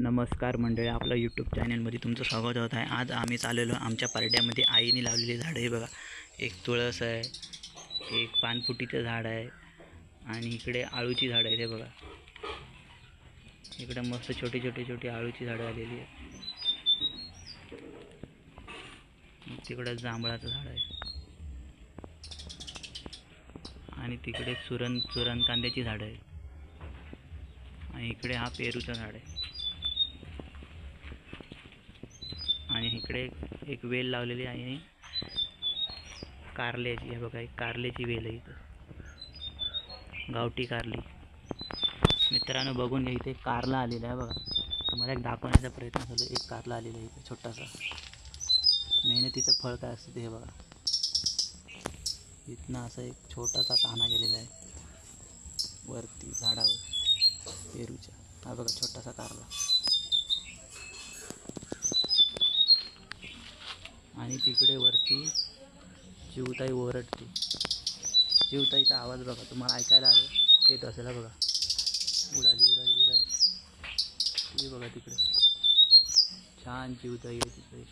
नमस्कार मंडळी, आपलं यूट्यूब चॅनलमध्ये तुमचं स्वागत होत आहे. आज आम्ही चाललेलो आमच्या पारड्यामध्ये आईने लावलेली झाडं आहे बघा. एक तुळस आहे, एक पानफुटीचं झाड आहे आणि इकडे आळूची झाडं आहे. हे बघा, इकडे मस्त छोटी आळूची झाडं आलेली आहे. तिकडे जांभळाचं झाड आहे आणि तिकडे सुरण कांद्याची झाडं आहे आणि इकडे हा पेरूचं झाड आहे आणि इकडे एक वेल लावलेली आहे कारल्याची. हे बघा, एक कारल्याची वेल आहे इथं, गावठी कारली. मित्रांनो बघून घ्या, इथे कारला आलेला आहे बघा. तुम्हाला एक दाखवण्याचा प्रयत्न झालो. एक कारला आलेला आहे इथे छोटासा. मेहनतीचं फळ काय असतं ते हे बघा. इथनं असं एक छोटासा ताना गेलेला आहे वरती झाडावर पेरूच्या. हा बघा छोटासा कारला. आणि तिकडे वरती चिवताई ओरडते. चिवताईचा आवाज बघा, तुम्हाला ऐकायला आलं येत असेल. बघा, उडाली ती बघा तिकडे. छान चिवताई आहे तिकडे.